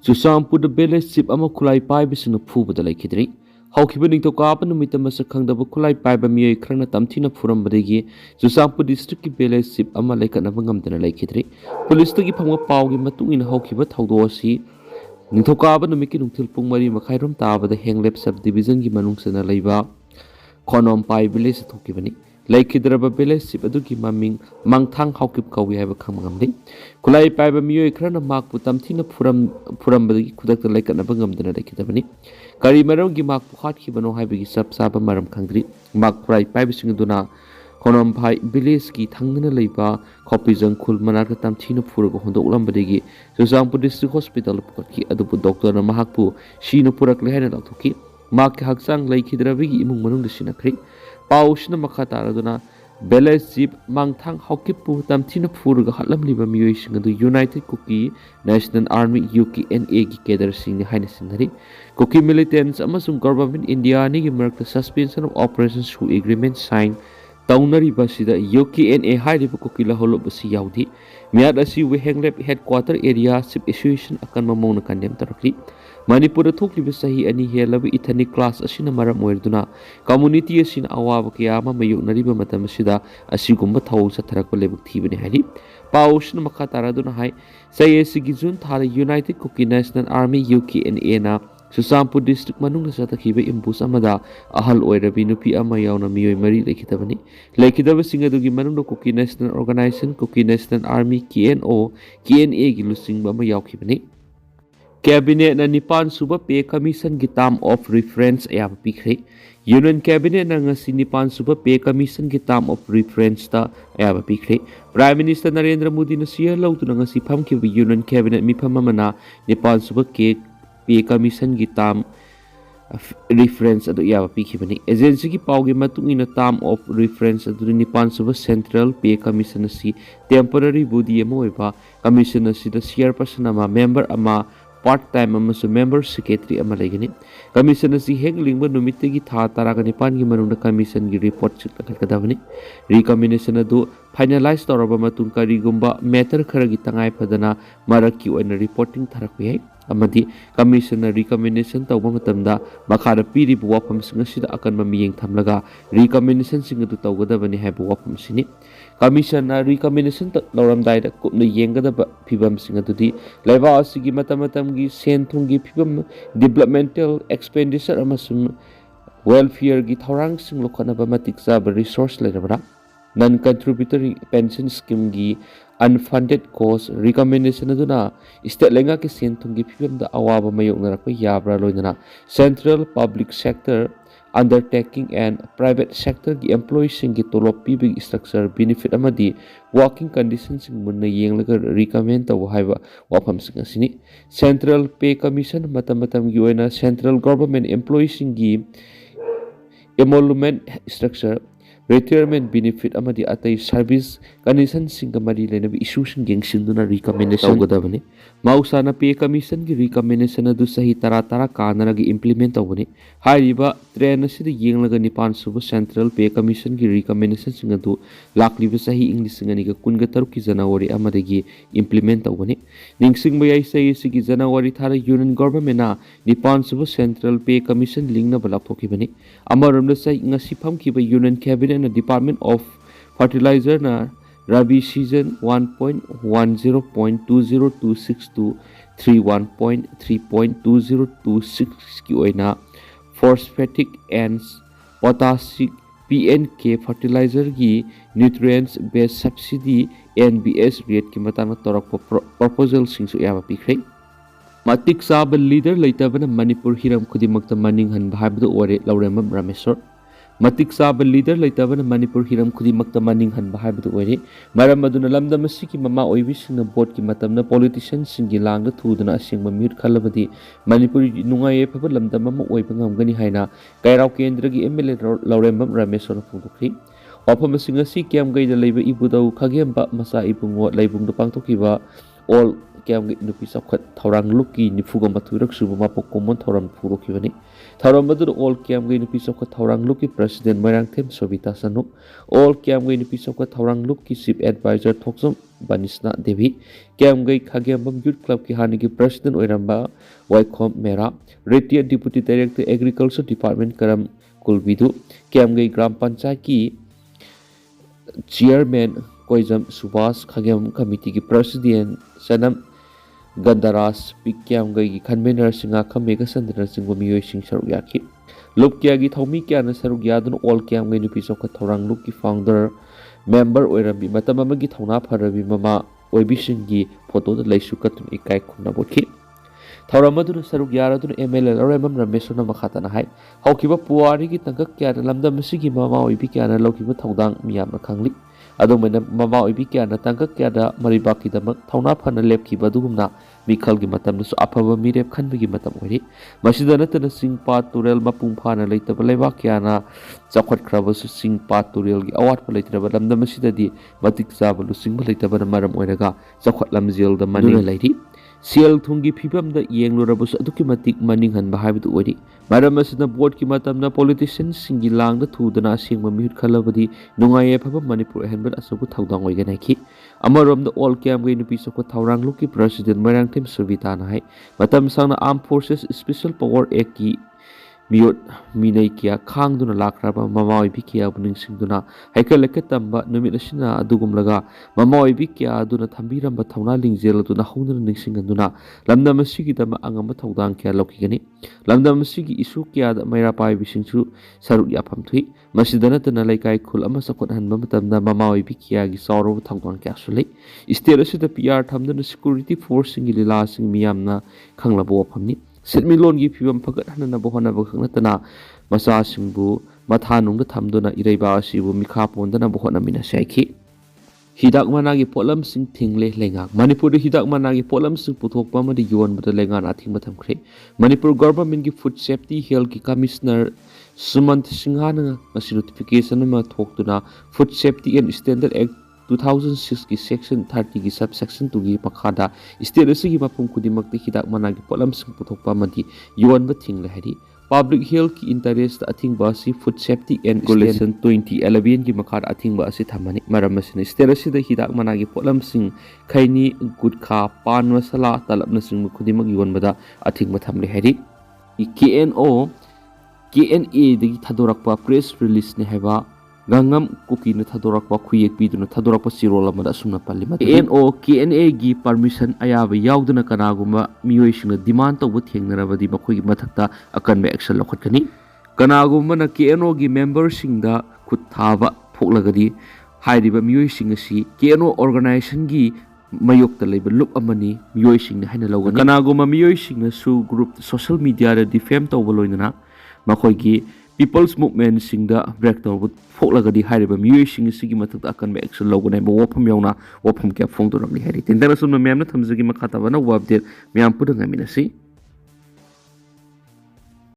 Chusampur village chip ama khulai pai bisina phubada laikhidri hawkhiba ningthokapa numita masak khangdaba khulai paiba miyoi khrana tamthina phurambadagi Chusampur district ki village chip ama laikanaba ngamdana laikhidri police tagi phangwa pawgi matungina hawkhiba thawdo asi ningthokapa numiki nungthil pung 3 makhairom tabada henglep subdivision gi manungsana leiba khonom pai village thokibani laikhidraba village chip adugi maming mangthang hawkip kawi haiba khamgamdi khulai paiba miyoi khrana makpu tamthina phurambadagi khudakta laikanaba ngamdana laikhidabani kari maramgi makpu khatkibano haibagi sapsaba maram khangdri mak khulai paibising aduna khonom phai village ki thangna leiba khopijang khul manaka tamthina phuraga hondoklambadagi Chusampur district hospital pukatki adupu doctor na mahakpu shino purakle haina lauthoki mak hakchang laikhidrabagi imung manungda sinakri pausna makha taraduna village chip mangthang hawkipu tamthina phuraga hatlamliba miyoi singadu United Cookie National Army KNA gi cadre sing haina sinari Cookie militants amasung government India ni gi marakta suspension of operations through agreement sign taunari basida KNA hairiba Cookie la holo basi yaudi miad asi we henglep headquarter area chip association akan mamong na kandem tarakli Manipur thokliba sahi ani helaba ethnic class asina maram oirduna community asina awaba kiyama mayoknariba matam asida asigumba thau satharakpa lebuk thibani hari pausna makha taraduna hai sayesi gi jun thara United Cookie National Army KNA na Chusampur district manung satakhiba impus amada ahal oirabi nupi ama yauna miyoi mari lekhitabani lekhidaba singadugi manung Cookie National Organization Cookie National Army KNO KNA gi lusingba ama yaukhibani Cabinet na Nipan Suba Pay Commission ki term of reference ayaba pikre Union Cabinet na ngasi Nipan Suba Pay Commission ki term of reference ta ayaba pikre Prime Minister Narendra Modi na siya lautu na ngasi phamkiba Union Cabinet mifam amana Nipan Suba Pay Commission ki term reference adu ayaba pikhibani agency ki pawgi matungina term of reference adu Nipan Suba Central Pay Commission asi temporary body emo oiba commission asi da chairperson ama member ama part-time amasu member secretary ama laigani commission asi heglingba numitegi tha taragani pangi manunda commission gi report chikakadabani recommendation adu finalize toraba matung karigumba matter kharagi tangai phadana maraki oina reporting tharakui amadi commission recommendation tawba matamda makhara piri bu wafam singasida akan mamiyeng thamlaga recommendation singadu tawgadabani haibu wafam sini commission recommendation lauramdai da kupna yengadaba phibam singadudi laiba asigi matamatamgi senthungi phibam developmental expenditure amasum welfare gi thorang sing lokhanaba Matik Chaba resource lairabra non contributory pension scheme gi unfunded cost recommendation aduna state lenga ki senthungi phibam da awaba mayoknarakpa yabra loinana central public sector undertaking and private sector ki employees sing ki tolop pibig structure benefit amadi working conditions sing munna yenglaga recommend taw haiba wafam sing asini Central Pay Commission matam gi oina central government employees sing gi emolument structure retirement benefit amadi atai service condition singa mari lenabi issue sing gengsinduna recommendation tawgadabani mausana Pay Commission gi recommendation adu sahi tara kanara gi implement tawbani hairiba train asida yenglaga Nipan Suba Central Pay Commission gi recommendation sing adu lakliba sahi english singani ga kunga taruk ki January amadagi implement tawbani ningsing bayai sahi sigi January thara union government na Nipan Suba Central Pay Commission lingna balapokibani amaramda sahi ngasi phamkiba Union Cabinet na Department of Fertilizer na Rabi season 1.10.20262 31.3.2026 ki oina phosphatic and potassic PNK fertilizer gi nutrients based subsidy NBS rate ki matang torakpa proposal singsu yaba pikhrei Matik Chaba leader leitabana Manipur hiram khudimakta maning han bhabdu ore lauremam Rameswar Matik Chaba leader leitabana Manipur hiram khudimakta maning han bhabdu ore maram aduna lamda masiki mama oibising na board ki matamna politicians singi langda thuduna asingma mute khalabadi Manipur nungai phaba lamda mama oiba ngamgani haina kairau kendra gi MLA laurembam Rameswar phungdukri wafam singa si kiam gaida leiba ibudau khagemba masa ibungo leibungda pangthokiba all KNA nupi sakhat thorang luki nifuga mathurak subu mapok common thoram puro kibani thoram badu all KNA nupi sakhat thorang luki president Mairang Them Sobita Sanu all KNA nupi sakhat thorang luki chief advisor Thoksom Banisna Devi KNA Khagembam Youth Club ki hani ki president oiramba Waikhom Mera retired deputy director agriculture department Karam Kulbidu KNA Gram Panchayat ki chairman Koizam Subhas Khagem committee ki president Sanam Gandaras Pikyamgai ki convener singa Kamega Sandra Singwa Miyoi Sing Saruk Yaki Lukya gi Thomi Kyana Saruk Yadun all Kyamgai Nupi Soka Thorang Luki founder member Oirabi Matamamagi Thona Parabi Mama Oibishingi photo the Laisu Katun Ikai Kunabotki Thoramadun Saruk Yaradun MLA Ramam Ramesona Makhatana Hai Hokiba Puari ki Tangak Kyana Lamda Masigi Mama Oibikyana Lokiba Thodang Miyama Kangli Adumena Mama Oibikyana Tangak Kyada Maribaki Damak Thona Pana Lepki Badumna Mikal gi matam su apaba mirep khanbagi matam ori masidana tana singpa turel mapung phana leitaba leba kyana chakhot khraba su singpa turel gi awat pa leitraba lamda masidadi matik chaba lu singba leitaba maram oiraga chakhot lamjel da mani leiri sel thungi phibam da yengluraba su aduki matik maning hanba haibu ori maram asina board ki matam na politicians singi lang da thudana singma mihut khalabadi nungaye phaba Manipur henbal asabu thaudang oigana ki amarom da all KNA nupi soko thaurang luki president Mairang Them Sobita na hai matam sangna armed forces special power act ki miyot minai kia khang duna lakraba mama oibi kia buning singduna haikal lekatamba numit asina adugum laga mama oibi kia duna thambiramba thauna lingjel duna hongduna ningsinganduna lamda masigi dama angamba thodang kia lokigani lamda masigi isu kia da maira pai bisingsu saruk yapam thui masidana tana laikai khul ama sakot hanba matamda mama oibi kia gi sawro thodang kia sulai state asida PR thamduna security force singi lila sing miyamna khanglabo phamni Setmilon gi phibam phagat hanana bohana bakhna tana masa singbu mathanung da thamduna iraiba asibu mikha pondana bohana mina saiki hidak managi polam sing thingle lenga Manipur hidak managi polam sing puthokpa ma di yon bada lenga na thing matham khre Manipur government gi food safety health ki commissioner Sumant Singhana masi notification ma thoktuna food safety and standard act 2006 ki section 30 ki subsection 2 gi pakhada state asigi mapum kudimak ti hidak managi polam sing puthokpa madi yon ba thingle hari public health ki interest athing ba si food safety and regulation 2011 ki makhada athing ba asi thamani maram asina state asida hidak managi polam sing khaini gutkha pan masala talapna sing kudimak yon bada athing ba thamle hari KNO KNA degi thadorakpa press release ne heba Gangam kuki na thadorakpa khuyek pi duna thadorakpa sirol amada sumna palima KNO KNA gi permission ayaba yaudana kanaguma miyoi singna demand tawba thengnarabadi makhoi gi mathakta akanbe action lokhatkani kanaguma na KNO gi member singda khut thaba phoklagadi hairiba miyoi sing asi KNO organization gi mayokta leiba lup amani miyoi singna haina lawgani kanaguma miyoi singna su group social media da defame tawba loinana makhoi gi People's Movement singda breakdown but phoklagadi hairiba miyoi sing sigi mathakta akan be action logona bo wafam yauna wafam kya phong to ramli hari tindana sumna memna thamjagi makhataba na update myam pudanga minasi